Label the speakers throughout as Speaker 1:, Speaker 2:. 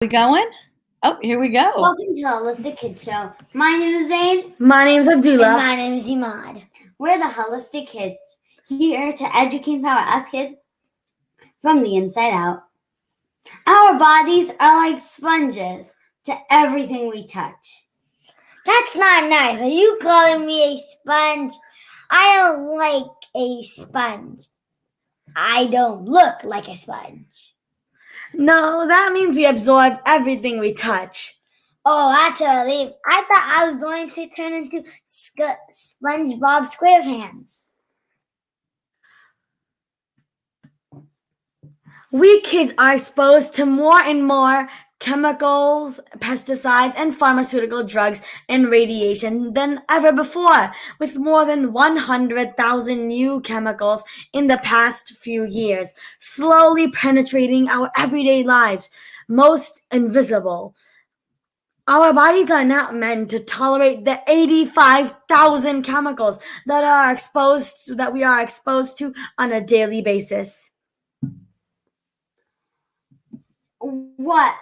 Speaker 1: We going? Oh, here we go.
Speaker 2: Welcome to the Holistic Kids Show. My name is Zayn.
Speaker 3: My name is Abdullah.
Speaker 4: And my name is Imad.
Speaker 2: We're the Holistic Kids, here to educate and empower us kids from the inside out. Our bodies are like sponges to everything we touch.
Speaker 4: That's not nice. Are you calling me a sponge? I don't like a sponge. I don't look like a sponge.
Speaker 3: No, that means we absorb everything we touch.
Speaker 4: Oh, that's a relief. I thought I was going to turn into SpongeBob SquarePants.
Speaker 3: We kids are exposed to more and more chemicals, pesticides, and pharmaceutical drugs and radiation than ever before, with more than 100,000 new chemicals in the past few years, slowly penetrating our everyday lives, most invisible. Our bodies are not meant to tolerate the 85,000 chemicals that we are exposed to on a daily basis.
Speaker 2: What?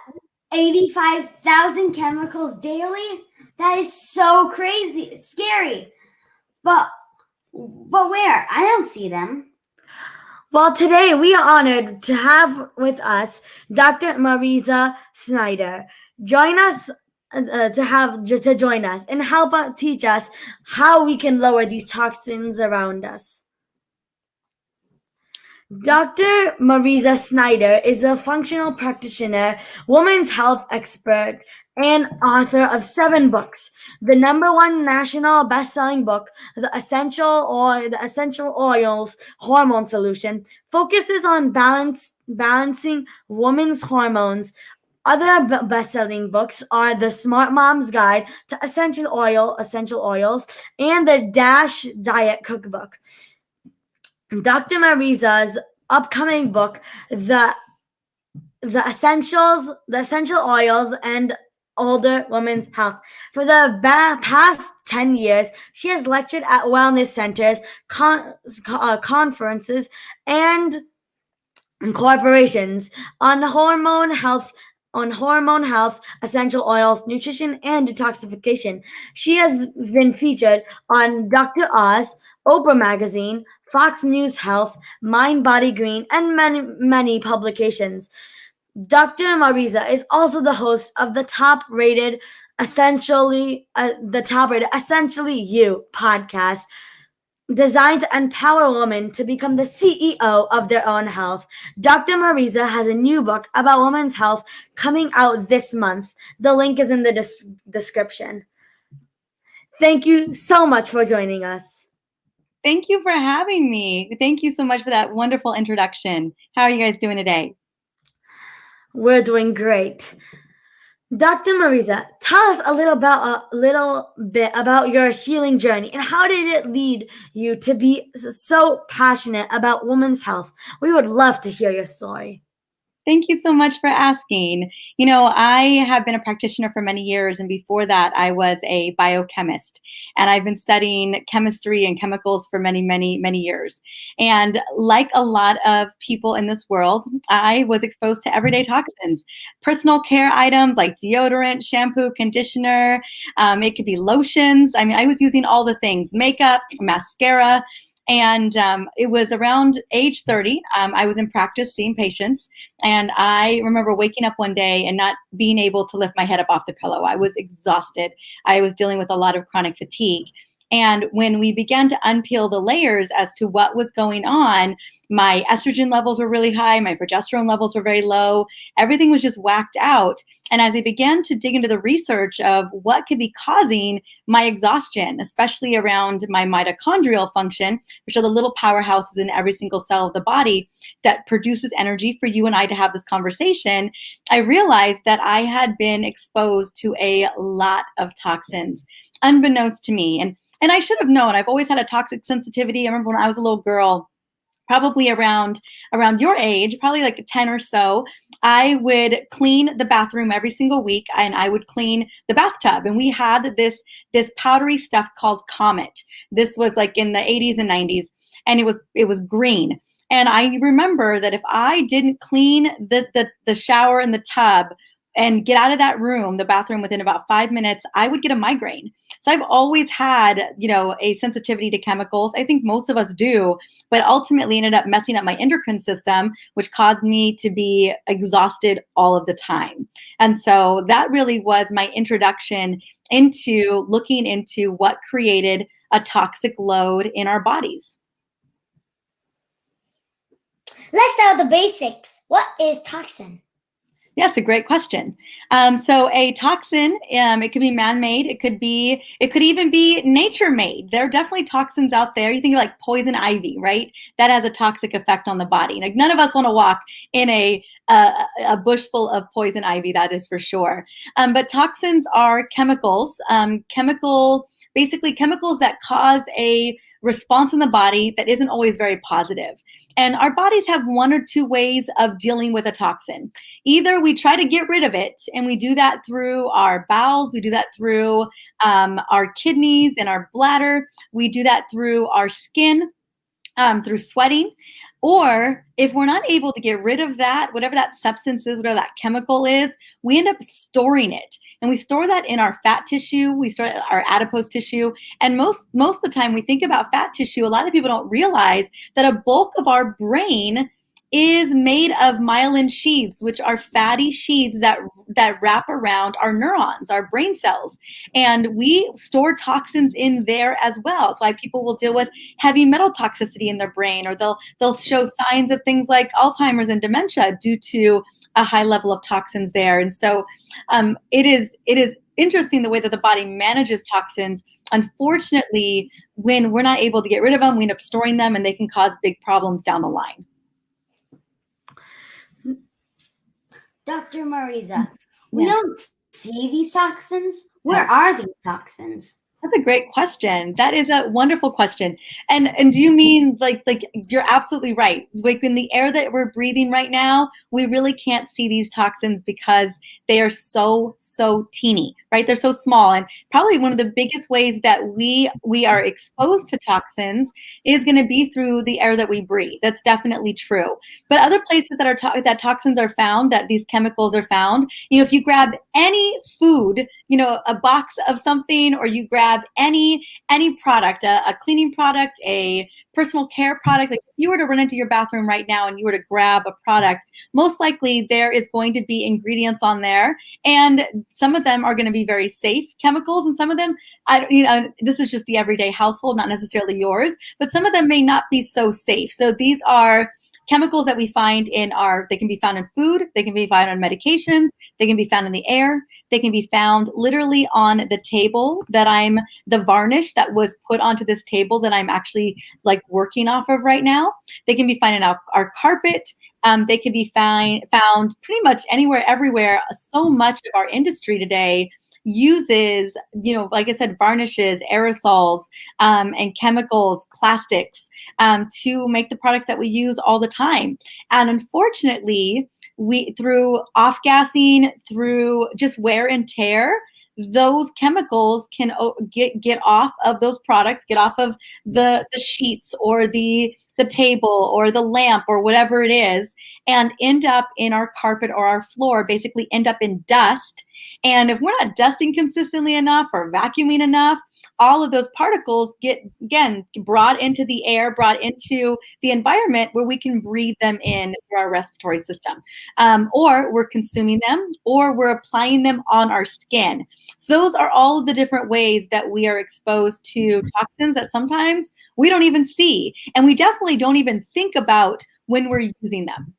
Speaker 2: 85,000 chemicals daily? That is so crazy, scary. But where? I don't see them.
Speaker 3: Well, today we are honored to have with us Dr. Mariza Snyder. Join us to join us and help teach us how we can lower these toxins around us. Dr. Mariza Snyder is a functional practitioner, women's health expert, and author of 7 books. The #1 national bestselling book, The Essential Oils Hormone Solution, focuses on balancing women's hormones. Other best-selling books are The Smart Mom's Guide to Essential Oils, and the Dash Diet Cookbook. Dr. Mariza's upcoming book, the Essential Oils and Older Women's Health. For the past 10 years, she has lectured at wellness centers, conferences, and corporations on hormone health, essential oils, nutrition, and detoxification. She has been featured on Dr. Oz, Oprah Magazine, Fox News Health, Mind Body Green, and many publications. Dr. Mariza is also the host of the top-rated Essentially You podcast, designed to empower women to become the CEO of their own health. Dr. Mariza has a new book about women's health coming out this month. The link is in the description. Thank you so much for joining us.
Speaker 1: Thank you for having me. Thank you so much for that wonderful introduction. How are you guys doing today?
Speaker 3: We're doing great. Dr. Mariza, tell us a little bit about your healing journey and how did it lead you to be so passionate about women's health? We would love to hear your story.
Speaker 1: Thank you so much for asking. You know, I have been a practitioner for many years, and before that, I was a biochemist, and I've been studying chemistry and chemicals for many, many, many years. And like a lot of people in this world, I was exposed to everyday toxins, personal care items like deodorant, shampoo, conditioner. It could be lotions. I mean, I was using all the things, makeup, mascara. And it was around age 30. I was in practice seeing patients. And I remember waking up one day and not being able to lift my head up off the pillow. I was exhausted. I was dealing with a lot of chronic fatigue. And when we began to unpeel the layers as to what was going on, my estrogen levels were really high. My progesterone levels were very low. Everything was just whacked out. And as I began to dig into the research of what could be causing my exhaustion, especially around my mitochondrial function, which are the little powerhouses in every single cell of the body that produces energy for you and I to have this conversation, I realized that I had been exposed to a lot of toxins, unbeknownst to me. And I should have known. I've always had a toxic sensitivity. I remember when I was a little girl, probably around your age, probably like 10 or so, I would clean the bathroom every single week, and I would clean the bathtub. And we had this powdery stuff called Comet. This was like in the 80s and 90s, and it was green. And I remember that if I didn't clean the shower and the tub and get out of that room, the bathroom, within about 5 minutes, I would get a migraine. So I've always had, a sensitivity to chemicals. I think most of us do, but ultimately ended up messing up my endocrine system, which caused me to be exhausted all of the time. And so that really was my introduction into looking into what created a toxic load in our bodies.
Speaker 4: Let's start with the basics. What is toxin?
Speaker 1: Yeah, that's a great question. So a toxin, it could be man-made. It could even be nature-made. There are definitely toxins out there. You think of like poison ivy, right? That has a toxic effect on the body. Like none of us want to walk in a bush full of poison ivy, that is for sure. But toxins are chemicals, basically chemicals that cause a response in the body that isn't always very positive. And our bodies have one or two ways of dealing with a toxin. Either we try to get rid of it, and we do that through our bowels, we do that through our kidneys and our bladder, we do that through our skin, through sweating. Or if we're not able to get rid of that, whatever that substance is, whatever that chemical is, we end up storing it. And we store that in our fat tissue, we store it in our adipose tissue. And most of the time we think about fat tissue, a lot of people don't realize that a bulk of our brain is made of myelin sheaths, which are fatty sheaths that wrap around our neurons, our brain cells. And we store toxins in there as well. That's why people will deal with heavy metal toxicity in their brain, or they'll show signs of things like Alzheimer's and dementia due to a high level of toxins there. And so it is interesting the way that the body manages toxins. Unfortunately, when we're not able to get rid of them, we end up storing them, and they can cause big problems down the line.
Speaker 2: Dr. Mariza, we don't see these toxins. Where are these toxins?
Speaker 1: That's a great question. That is a wonderful question. And do you mean like you're absolutely right. Like in the air that we're breathing right now, we really can't see these toxins because they are so teeny, right? They're so small. And probably one of the biggest ways that we are exposed to toxins is going to be through the air that we breathe. That's definitely true. But other places that toxins are found, that these chemicals are found, if you grab any food, a box of something, or you grab any product, a cleaning product, a personal care product, like if you were to run into your bathroom right now and you were to grab a product, most likely there is going to be ingredients on there, and some of them are going to be very safe chemicals, and some of them, this is just the everyday household, not necessarily yours, but some of them may not be so safe. So these are chemicals that we find they can be found in food, they can be found in medications, they can be found in the air, they can be found literally on the table the varnish that was put onto this table that I'm actually like working off of right now. They can be found in our carpet. They can be found pretty much anywhere, everywhere. So much of our industry today uses, like I said, varnishes, aerosols, and chemicals, plastics, to make the products that we use all the time. And unfortunately, through off-gassing, through just wear and tear, those chemicals can get off of those products, get off of the sheets or the table or the lamp or whatever it is, and end up in our carpet or our floor, basically end up in dust. And if we're not dusting consistently enough or vacuuming enough, all of those particles get, again, brought into the air, brought into the environment where we can breathe them in through our respiratory system. Or we're consuming them, or we're applying them on our skin. So those are all of the different ways that we are exposed to toxins that sometimes we don't even see. And we definitely don't even think about when we're using them.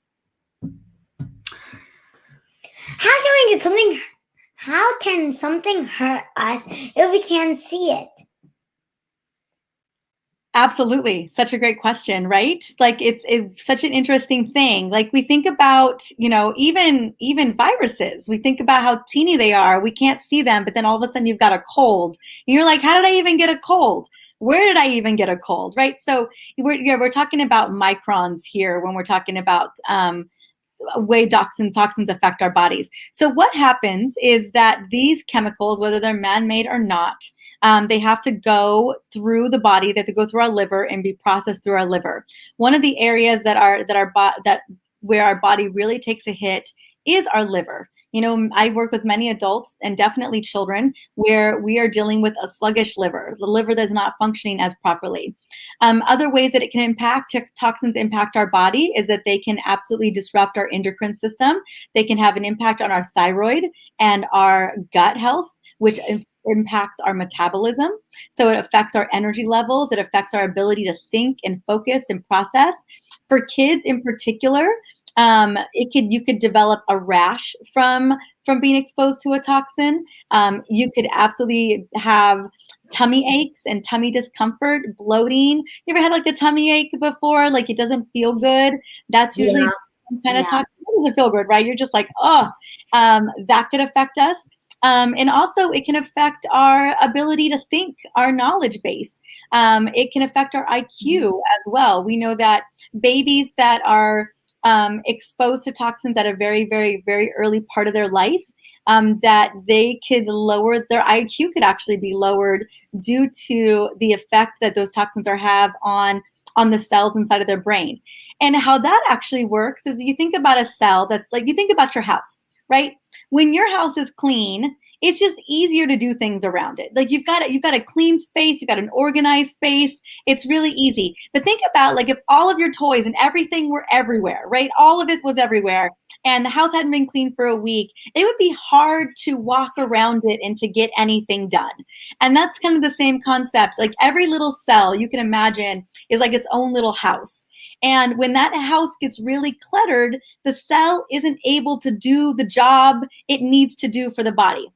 Speaker 4: How can something hurt us if we can't see it?
Speaker 1: Absolutely. Such a great question, right? Like it's such an interesting thing. Like we think about, even viruses, we think about how teeny they are. We can't see them, but then all of a sudden you've got a cold. And you're like, how did I even get a cold? Where did I even get a cold, right? So we're talking about microns here when we're talking about way toxins affect our bodies. So what happens is that these chemicals, whether they're man-made or not, they have to go through the body, they have to go through our liver and be processed through our liver. One of the areas where our body really takes a hit is our liver. I work with many adults and definitely children where we are dealing with a sluggish liver, the liver that's not functioning as properly. Other ways that it can impact, toxins impact our body is that they can absolutely disrupt our endocrine system. They can have an impact on our thyroid and our gut health, which impacts our metabolism. So it affects our energy levels. It affects our ability to think and focus and process. For kids in particular, you could develop a rash from being exposed to a toxin. You could absolutely have tummy aches and tummy discomfort, bloating. You ever had like a tummy ache before? Like it doesn't feel good. That's usually some kind of toxin. It doesn't feel good, right? You're just like, oh, that could affect us. And also it can affect our ability to think, our knowledge base. It can affect our IQ as well. We know that babies that are exposed to toxins at a very, very, very early part of their life, that they could lower, their IQ could actually be lowered due to the effect that those toxins have on the cells inside of their brain. And how that actually works is you think about a cell that's like, you think about your house, right? When your house is clean, it's just easier to do things around it. Like you've got a clean space, you've got an organized space. It's really easy. But think about like if all of your toys and everything were everywhere, right? All of it was everywhere and the house hadn't been clean for a week, it would be hard to walk around it and to get anything done. And that's kind of the same concept. Like every little cell you can imagine is like its own little house. And when that house gets really cluttered, the cell isn't able to do the job it needs to do for the body.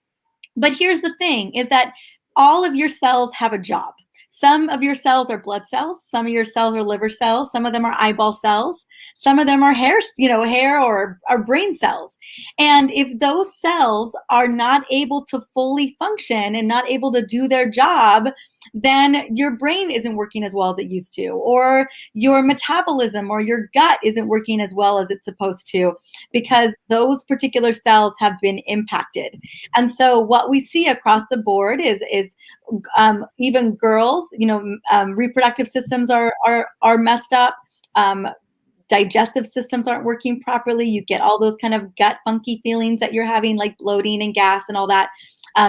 Speaker 1: But here's the thing is that all of your cells have a job. Some of your cells are blood cells. Some of your cells are liver cells. Some of them are eyeball cells. Some of them are hair or brain cells. And if those cells are not able to fully function and not able to do their job, then your brain isn't working as well as it used to, or your metabolism or your gut isn't working as well as it's supposed to, because those particular cells have been impacted. And so what we see across the board is even girls, reproductive systems are messed up. Digestive systems aren't working properly. You get all those kind of gut funky feelings that you're having, like bloating and gas and all that.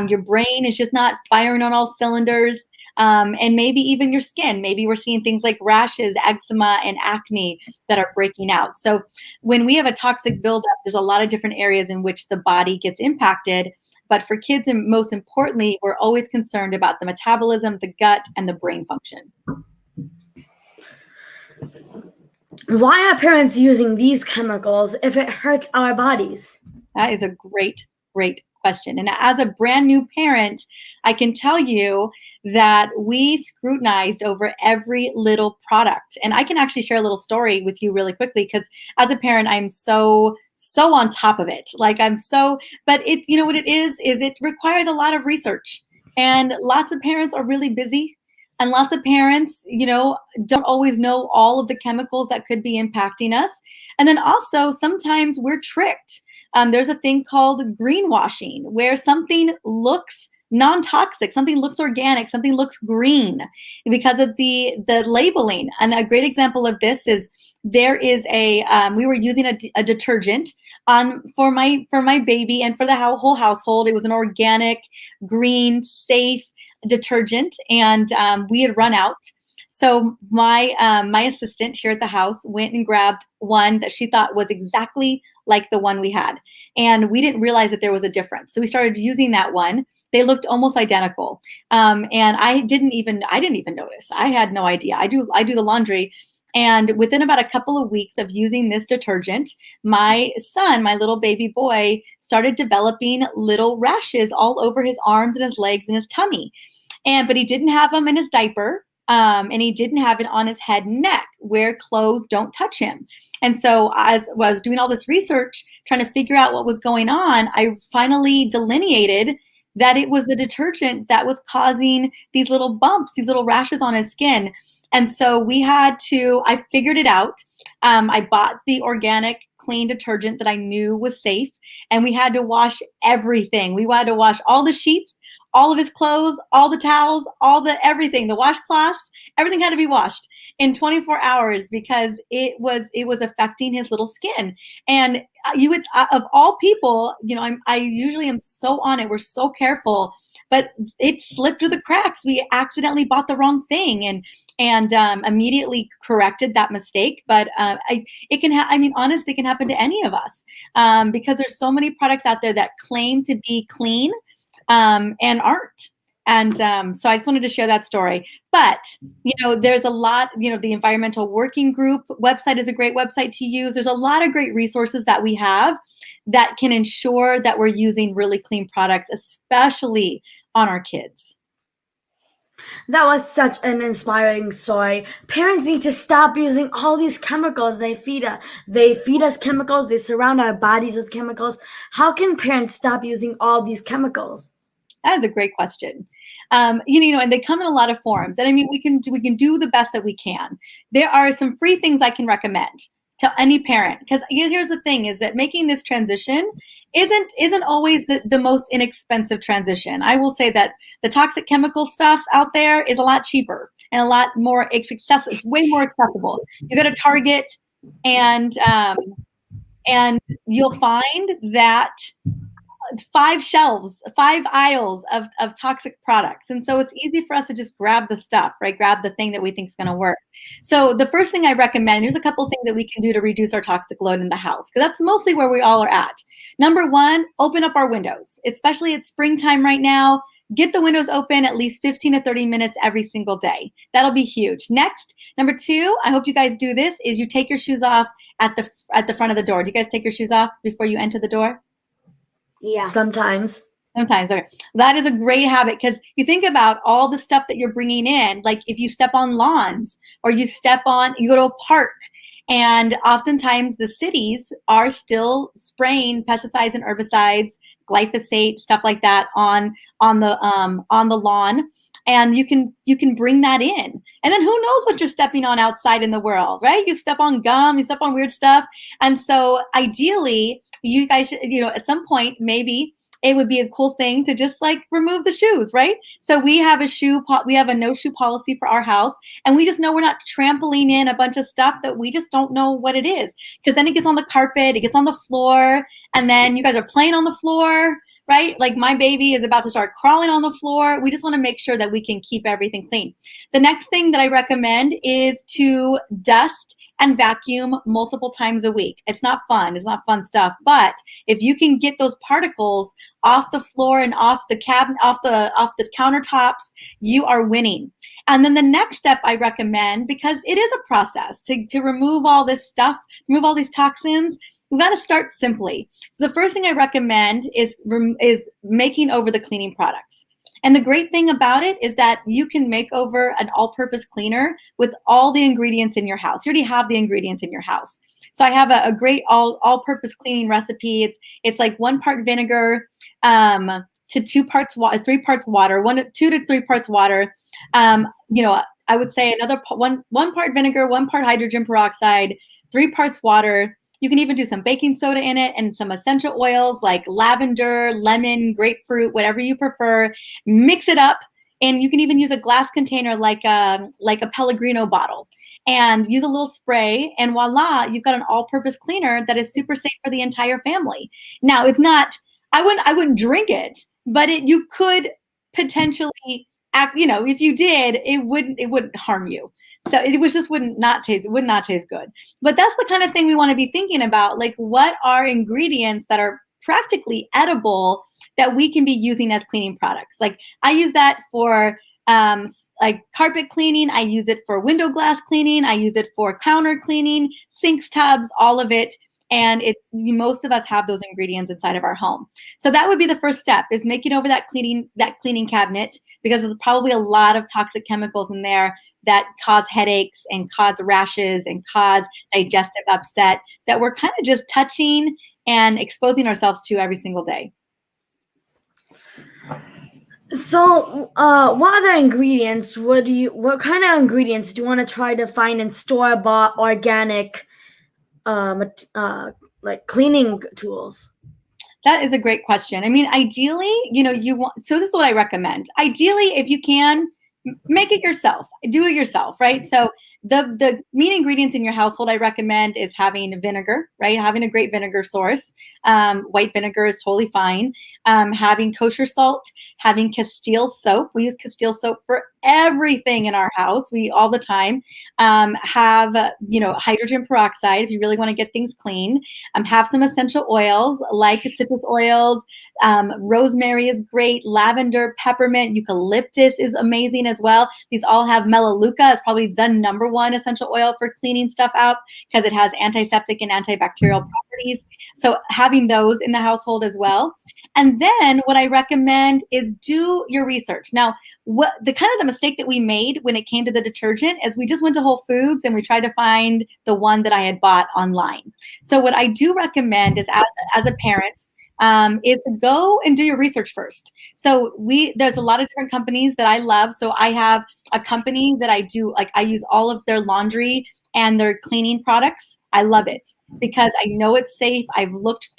Speaker 1: Your brain is just not firing on all cylinders. And maybe even your skin. Maybe we're seeing things like rashes, eczema, and acne that are breaking out. So when we have a toxic buildup, there's a lot of different areas in which the body gets impacted. But for kids, and most importantly, we're always concerned about the metabolism, the gut, and the brain function.
Speaker 3: Why are parents using these chemicals if it hurts our bodies?
Speaker 1: That is a great, great question. And as a brand new parent, I can tell you that we scrutinized over every little product. And I can actually share a little story with you really quickly, because as a parent, I'm so on top of it. But it's, what it is it requires a lot of research, and lots of parents are really busy. And lots of parents, don't always know all of the chemicals that could be impacting us. And then also sometimes we're tricked. There's a thing called greenwashing, where something looks non-toxic, something looks organic, something looks green because of the labeling. And a great example of this is there is we were using a detergent for my baby and for the whole household. It was an organic, green, safe detergent, and we had run out. So my assistant here at the house went and grabbed one that she thought was exactly like the one we had, and we didn't realize that there was a difference. So we started using that one. They looked almost identical, and I didn't even notice. I had no idea. I do the laundry. And within about a couple of weeks of using this detergent, my son, my little baby boy, started developing little rashes all over his arms and his legs and his tummy. But he didn't have them in his diaper, and he didn't have it on his head and neck where clothes don't touch him. And so as I was doing all this research, trying to figure out what was going on, I finally delineated that it was the detergent that was causing these little bumps, these little rashes on his skin. And so I figured it out. I bought the organic clean detergent that I knew was safe, and we had to wash everything. We had to wash all the sheets, all of his clothes, all the towels, everything, the washcloths, everything had to be washed in 24 hours because it was affecting his little skin. And you would, of all people, I usually am so on it. We're so careful, but it slipped through the cracks. We accidentally bought the wrong thing and immediately corrected that mistake. But honestly, it can happen to any of us because there's so many products out there that claim to be clean and aren't. And so I just wanted to share that story. But, there's a lot, the Environmental Working Group website is a great website to use. There's a lot of great resources that we have that can ensure that we're using really clean products, especially on our kids.
Speaker 3: That was such an inspiring story. Parents need to stop using all these chemicals they feed us. They feed us chemicals. They surround our bodies with chemicals. How can parents stop using all these chemicals?
Speaker 1: That's a great question. And they come in a lot of forms. And I mean, we can do the best that we can. There are some free things I can recommend to any parent, because here's the thing: is that making this transition isn't always the most inexpensive transition. I will say that the toxic chemical stuff out there is a lot cheaper and a lot more accessible. It's way more accessible. You go to Target, and you'll find that 5 aisles of toxic products. And so it's easy for us to just grab the stuff, right? Grab the thing that we think is going to work. So the first thing I recommend, there's a couple things that we can do to reduce our toxic load in the house, because that's mostly where we all are at. Number 1, open up our windows, especially at springtime right now. Get the windows open at least 15 to 30 minutes every single day. That'll be huge. Next, number 2, I hope you guys do this, is you take your shoes off at the front of the door. Do you guys take your shoes off before you enter the door?
Speaker 2: Yeah.
Speaker 3: Sometimes.
Speaker 1: Okay. That is a great habit, because you think about all the stuff that you're bringing in. Like if you step on lawns, or you go to a park, and oftentimes the cities are still spraying pesticides and herbicides, glyphosate, stuff like that on the lawn. And you can bring that in. And then who knows what you're stepping on outside in the world, right? You step on gum, you step on weird stuff. And so ideally, you guys should, at some point, maybe it would be a cool thing to just like remove the shoes, right? So we have a no shoe policy for our house, and we just know we're not trampling in a bunch of stuff that we just don't know what it is, because then it gets on the carpet, it gets on the floor, and then you guys are playing on the floor, right? Like my baby is about to start crawling on the floor. We just want to make sure that we can keep everything clean. The next thing that I recommend is to dust and vacuum multiple times a week. It's not fun. It's not fun stuff. But if you can get those particles off the floor and off the cabinet, off the countertops, you are winning. And then the next step I recommend, because it is a process to remove all this stuff, remove all these toxins, we've got to start simply. So the first thing I recommend is making over the cleaning products. And the great thing about it is that you can make over an all-purpose cleaner with all the ingredients in your house. You already have the ingredients in your house. So I have a great all-purpose cleaning recipe. It's like 1 part vinegar to 3 parts water, 2 to 3 parts water. I would say another one part vinegar, 1 part hydrogen peroxide, 3 parts water. You can even do some baking soda in it and some essential oils like lavender, lemon, grapefruit, whatever you prefer. Mix it up, and you can even use a glass container like a Pellegrino bottle, and use a little spray, and voila, you've got an all-purpose cleaner that is super safe for the entire family. Now, it's not. I wouldn't drink it, but you could potentially act. If you did, it wouldn't harm you. So it would not taste good. But that's the kind of thing we want to be thinking about. Like, what are ingredients that are practically edible that we can be using as cleaning products? Like, I use that for like carpet cleaning. I use it for window glass cleaning. I use it for counter cleaning, sinks, tubs, all of it. And most of us have those ingredients inside of our home. So that would be the first step, is making over that cleaning cabinet, because there's probably a lot of toxic chemicals in there that cause headaches and cause rashes and cause digestive upset that we're kind of just touching and exposing ourselves to every single day.
Speaker 3: So, what other ingredients what kind of ingredients do you want to try to find in store-bought organic like cleaning tools?
Speaker 1: That is a great question. I mean, ideally, you want, so this is what I recommend. Ideally, if you can, make it yourself, do it yourself, right? So the main ingredients in your household I recommend is having vinegar, right? Having a great vinegar source. White vinegar is totally fine. Having kosher salt, having Castile soap. We use Castile soap for everything in our house. We all the time have, hydrogen peroxide if you really want to get things clean. Have some essential oils like citrus oils. Rosemary is great. Lavender, peppermint, eucalyptus is amazing as well. These all have melaleuca. It's probably the number one essential oil for cleaning stuff out because it has antiseptic and antibacterial properties. So having those in the household as well. And then what I recommend is do your research. Now, what the mistake that we made when it came to the detergent is we just went to Whole Foods and we tried to find the one that I had bought online. So what I do recommend is as a parent, is to go and do your research first. So there's a lot of different companies that I love. So I have a company that I use all of their laundry and their cleaning products. I love it because I know it's safe. I've looked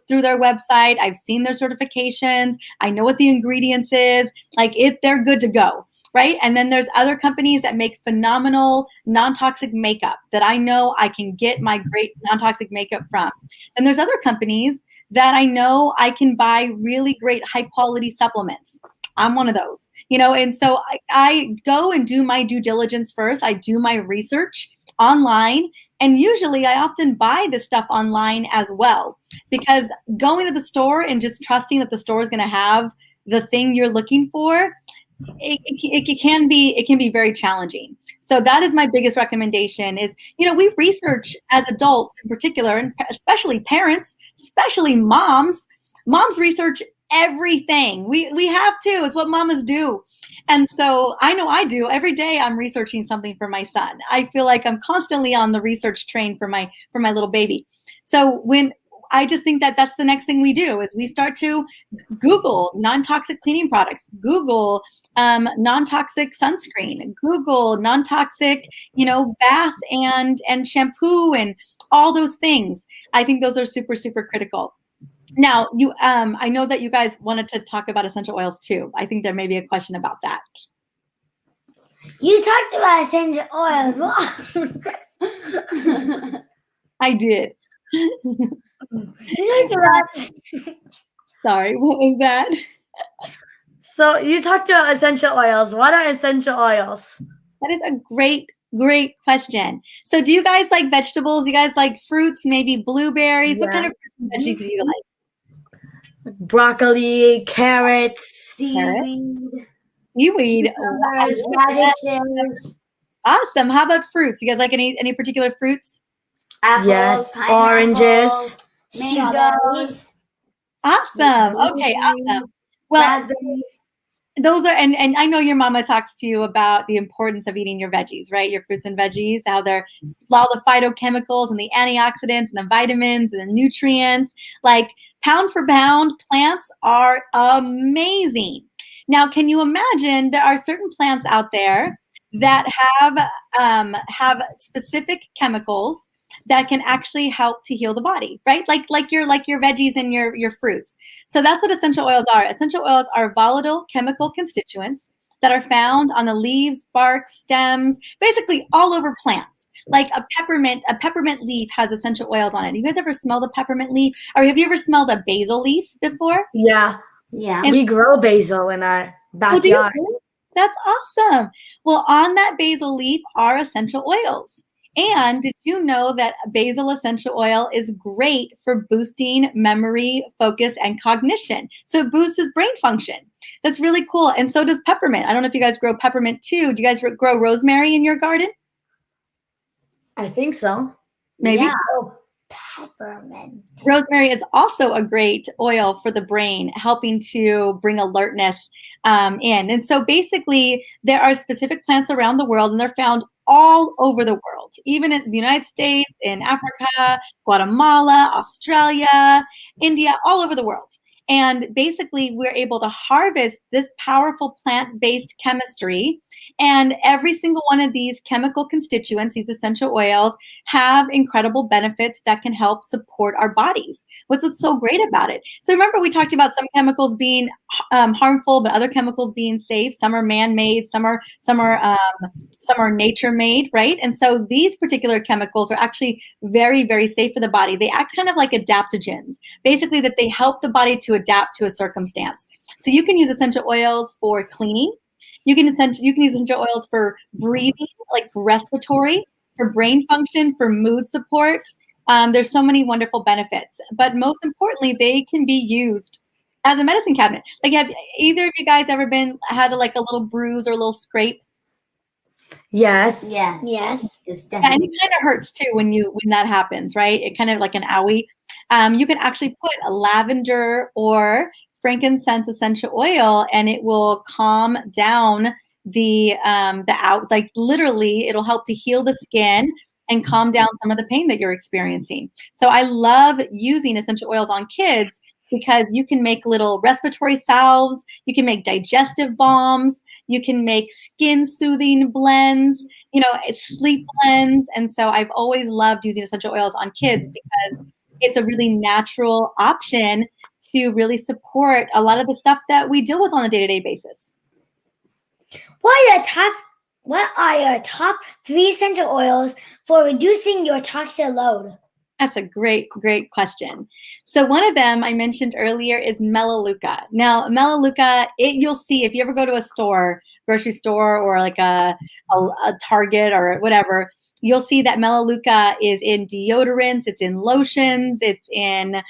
Speaker 1: through their website. I've seen their certifications. I know what the ingredients is. They're good to go. Right. And then there's other companies that make phenomenal non-toxic makeup that I know I can get my great non-toxic makeup from. And there's other companies that I know I can buy really great high quality supplements. I'm one of those, and so I go and do my due diligence first. I do my research online, and usually I often buy this stuff online as well, because going to the store and just trusting that the store is going to have the thing you're looking for, it can be very challenging. So that is my biggest recommendation is, we research as adults in particular, and especially parents, especially moms research everything. We have to, it's what mamas do. And so I know I do. Every day I'm researching something for my son. I feel like I'm constantly on the research train for my little baby. So when I just think that that's the next thing we do is we start to Google non-toxic cleaning products, Google non-toxic sunscreen, Google non-toxic, bath and shampoo and all those things. I think those are super, super critical. Now, I know that you guys wanted to talk about essential oils too. I think there may be a question about that.
Speaker 4: You talked about essential oils.
Speaker 1: I did.
Speaker 4: You talked about.
Speaker 1: Sorry, what was that?
Speaker 3: So you talked about essential oils. What are essential oils?
Speaker 1: That is a great question. So do you guys like vegetables? You guys like fruits, maybe blueberries? Yeah. What kind of fruits and veggies do you like?
Speaker 3: Broccoli, carrots,
Speaker 1: Seaweed.
Speaker 2: Radishes.
Speaker 1: Awesome. How about fruits? You guys like any particular fruits?
Speaker 2: Apples,
Speaker 3: yes, oranges,
Speaker 2: mangoes.
Speaker 1: Awesome. Okay, awesome. Well,
Speaker 2: raspberries.
Speaker 1: Those are, and I know your mama talks to you about the importance of eating your veggies, right? Your fruits and veggies, how they're all the phytochemicals and the antioxidants and the vitamins and the nutrients. Like pound for pound, plants are amazing. Now, can you imagine there are certain plants out there that have specific chemicals that can actually help to heal the body, right? Like your veggies and your fruits. So that's what essential oils are. Essential oils are volatile chemical constituents that are found on the leaves, bark, stems, basically all over plants. Like a peppermint leaf has essential oils on it. You guys ever smelled a peppermint leaf? Or have you ever smelled a basil leaf before?
Speaker 3: Yeah.
Speaker 2: And
Speaker 3: we grow basil in our backyard.
Speaker 1: Oh, that's awesome. Well, on that basil leaf are essential oils. And did you know that basil essential oil is great for boosting memory, focus, and cognition? So it boosts brain function. That's really cool. And so does peppermint. I don't know if you guys grow peppermint too. Do you guys grow rosemary in your garden?
Speaker 3: I think so.
Speaker 1: Maybe.
Speaker 2: Yeah.
Speaker 4: Peppermint.
Speaker 1: Rosemary is also a great oil for the brain, helping to bring alertness in. And so basically, there are specific plants around the world, and they're found all over the world, even in the United States, in Africa, Guatemala, Australia, India, all over the world. And basically, we're able to harvest this powerful plant-based chemistry. And every single one of these chemical constituents, these essential oils, have incredible benefits that can help support our bodies. What's so great about it? So remember, we talked about some chemicals being harmful, but other chemicals being safe. Some are man-made, some are nature-made, right? And so these particular chemicals are actually very, very safe for the body. They act kind of like adaptogens, basically that they help the body to adapt to a circumstance. So you can use essential oils for cleaning. You can use essential oils for breathing, like respiratory, for brain function, for mood support. There's so many wonderful benefits, but most importantly, they can be used as a medicine cabinet. Like, have either of you guys ever had a little bruise or a little scrape?
Speaker 3: Yes.
Speaker 4: Yes.
Speaker 2: It's
Speaker 1: And
Speaker 2: definitely.
Speaker 1: it kind of hurts too when that happens, right? It kind of like an owie. You can actually put a lavender or frankincense essential oil, and it will calm down literally, it'll help to heal the skin and calm down some of the pain that you're experiencing. So I love using essential oils on kids because you can make little respiratory salves, you can make digestive balms, you can make skin soothing blends, sleep blends. And so I've always loved using essential oils on kids because it's a really natural option to really support a lot of the stuff that we deal with on a day-to-day basis.
Speaker 4: What are your top 3 essential oils for reducing your toxin load?
Speaker 1: That's a great, great question. So one of them I mentioned earlier is Melaleuca. Now, Melaleuca, you'll see if you ever go to a store, grocery store, or like a Target or whatever, you'll see that Melaleuca is in deodorants, it's in lotions, it's in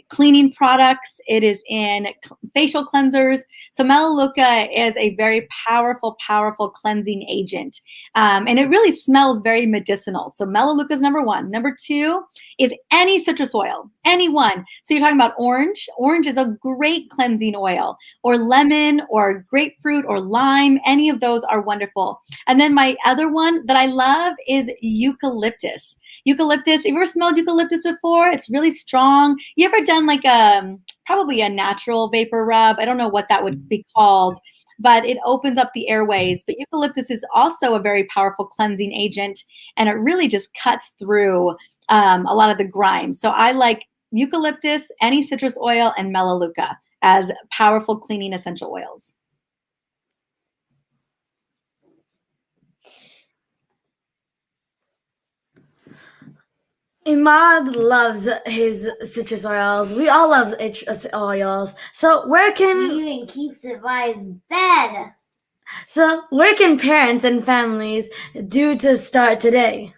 Speaker 1: cleaning products, it is in facial cleansers. So Melaleuca is a very powerful, powerful cleansing agent. And it really smells very medicinal. So Melaleuca is number 1. Number 2 is any citrus oil, any one. So you're talking about orange. Orange is a great cleansing oil, or lemon, or grapefruit, or lime. Any of those are wonderful. And then my other one that I love is eucalyptus. Eucalyptus, have you ever smelled eucalyptus before? It's really strong. You ever done like probably a natural vapor rub? I don't know what that would be called, but it opens up the airways. But eucalyptus is also a very powerful cleansing agent, and it really just cuts through a lot of the grime. So I like eucalyptus, any citrus oil, and Melaleuca as powerful cleaning essential oils.
Speaker 3: Imad loves his citrus oils. We all love citrus oils. So where
Speaker 2: He
Speaker 3: can
Speaker 2: even keeps it by his bed.
Speaker 3: parents and families do to start today?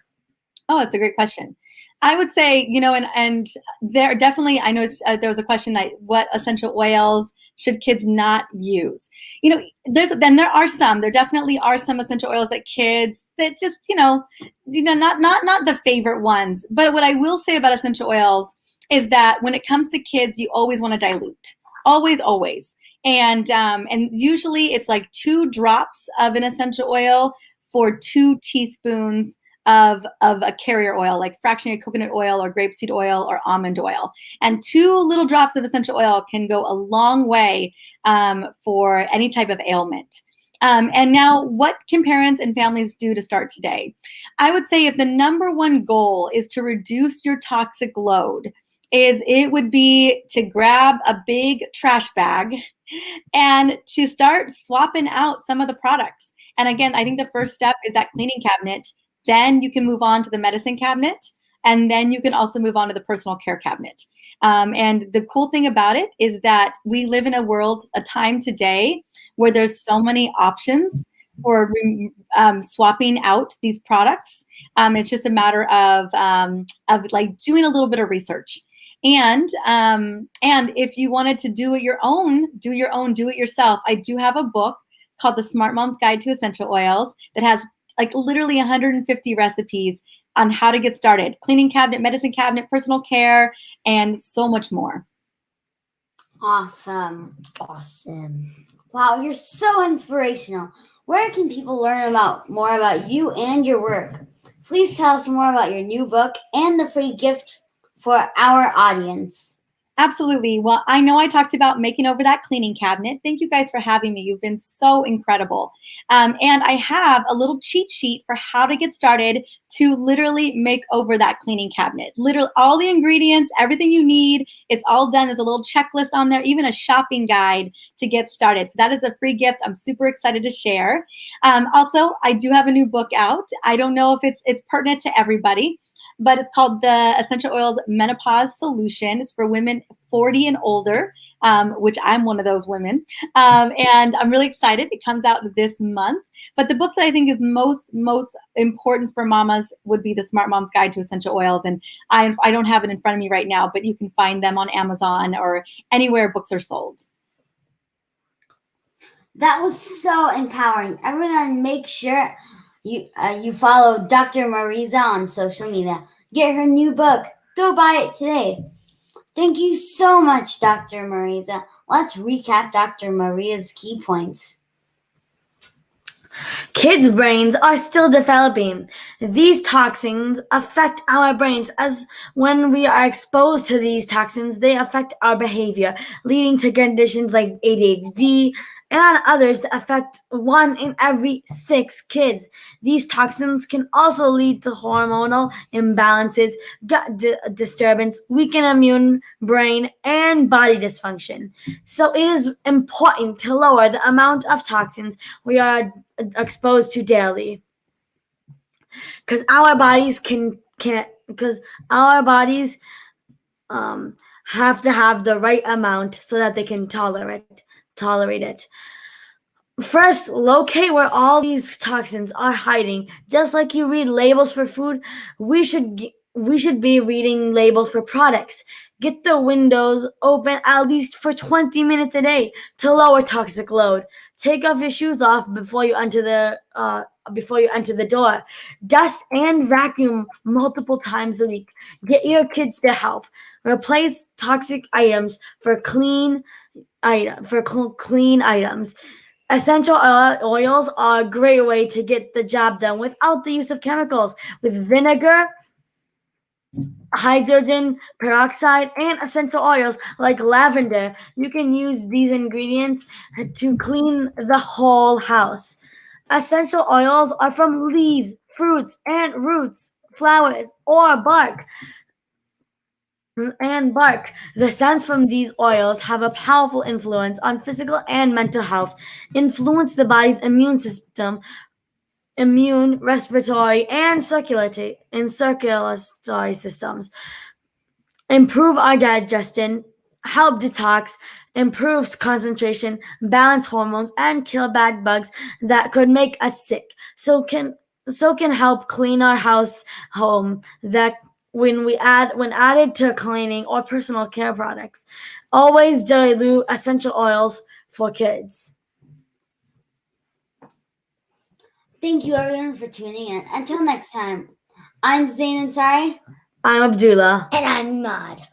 Speaker 1: Oh, it's a great question. I would say, and there definitely, I know there was a question that what essential oils should kids not use? There definitely are some essential oils that kids that just, not the favorite ones. But what I will say about essential oils is that when it comes to kids, you always want to dilute. Always, always. And usually it's like 2 drops of an essential oil for 2 teaspoons of a carrier oil, like fractionated coconut oil or grapeseed oil or almond oil. And 2 little drops of essential oil can go a long way for any type of ailment. And now, what can parents and families do to start today? I would say if the number 1 goal is to reduce your toxic load, it would be to grab a big trash bag and to start swapping out some of the products. And again, I think the first step is that cleaning cabinet. Then you can move on to the medicine cabinet, and then you can also move on to the personal care cabinet. And the cool thing about it is that we live in a time today where there's so many options for swapping out these products. It's just a matter of like doing a little bit of research. And if you wanted to do it yourself, I do have a book called The Smart Mom's Guide to Essential Oils that has like literally 150 recipes on how to get started. Cleaning cabinet, medicine cabinet, personal care, and so much more.
Speaker 2: Awesome. Wow, you're so inspirational. Where can people learn more about you and your work? Please tell us more about your new book and the free gift for our audience.
Speaker 1: Absolutely. Well, I know I talked about making over that cleaning cabinet. Thank you guys for having me. You've been so incredible. And I have a little cheat sheet for how to get started to literally make over that cleaning cabinet. Literally, all the ingredients, everything you need, it's all done. There's a little checklist on there, even a shopping guide to get started. So that is a free gift. I'm super excited to share. Also, I do have a new book out. I don't know if it's pertinent to everybody, but it's called the Essential Oils Menopause Solution. It's for women 40 and older, which I'm one of those women. And I'm really excited. It comes out this month. But the book that I think is most important for mamas would be the Smart Mom's Guide to Essential Oils. And I don't have it in front of me right now, but you can find them on Amazon or anywhere books are sold.
Speaker 2: That was so empowering. Everyone, make sure you follow Dr. Mariza on social media. Get her new book. Go buy it today. Thank you so much, Dr. Mariza. Let's recap Dr. Mariza's key points.
Speaker 3: Kids' brains are still developing. These toxins affect our brains, as when we are exposed to these toxins, they affect our behavior, leading to conditions like ADHD and others that affect 1 in every 6 kids. These toxins can also lead to hormonal imbalances, gut disturbance, weakened immune, brain, and body dysfunction. So it is important to lower the amount of toxins we are exposed to daily, because our bodies have to have the right amount so that they can tolerate it. First, locate where all these toxins are hiding. Just like you read labels for food, we should be reading labels for products. Get the windows open at least for 20 minutes a day to lower toxic load. Take off your shoes off before you enter the door. Dust and vacuum multiple times a week. Get your kids to help. Replace toxic items for clean items. Essential oils are a great way to get the job done without the use of chemicals. With vinegar, hydrogen peroxide, and essential oils like lavender, you can use these ingredients to clean the whole house. Essential oils are from leaves, fruits, and roots, flowers, or bark. The scents from these oils have a powerful influence on physical and mental health, influence the body's immune system, respiratory, and circulatory systems, improve our digestion, help detox, improves concentration, balance hormones, and kill bad bugs that could make us sick. So can help clean our home that when added to cleaning or personal care products. Always dilute essential oils for kids.
Speaker 2: Thank you, everyone, for tuning in. Until next time, I'm Zain Ansari.
Speaker 3: I'm Abdullah.
Speaker 4: And I'm Maud.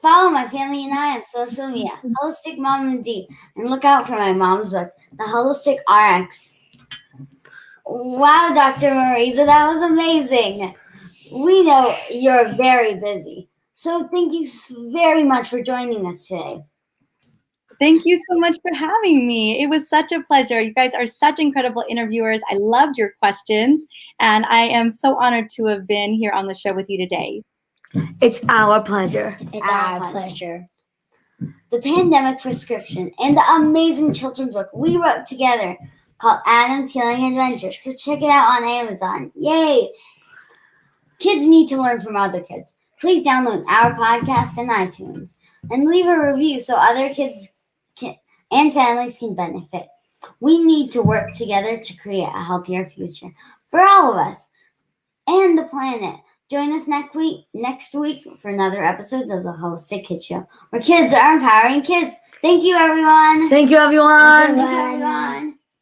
Speaker 2: Follow my family and I on social media, Holistic Mom and D, and look out for my mom's book, The Holistic RX. Wow, Dr. Mariza, that was amazing. We know you're very busy, so thank you very much for joining us today.
Speaker 1: Thank you so much for having me. It was such a pleasure. You guys are such incredible interviewers. I loved your questions, and I am so honored to have been here on the show with you today.
Speaker 3: It's our pleasure.
Speaker 4: It's our pleasure.
Speaker 2: The Pandemic Prescription and the amazing children's book we wrote together called Adam's Healing Adventures. So check it out on Amazon. Yay! Kids need to learn from other kids. Please download our podcast in iTunes and leave a review so other kids and families can benefit. We need to work together to create a healthier future for all of us and the planet. Join us next week for another episode of the Holistic Kid Show, where kids are empowering kids. Thank you, everyone.
Speaker 3: Thank you, everyone.
Speaker 2: Thank you, everyone.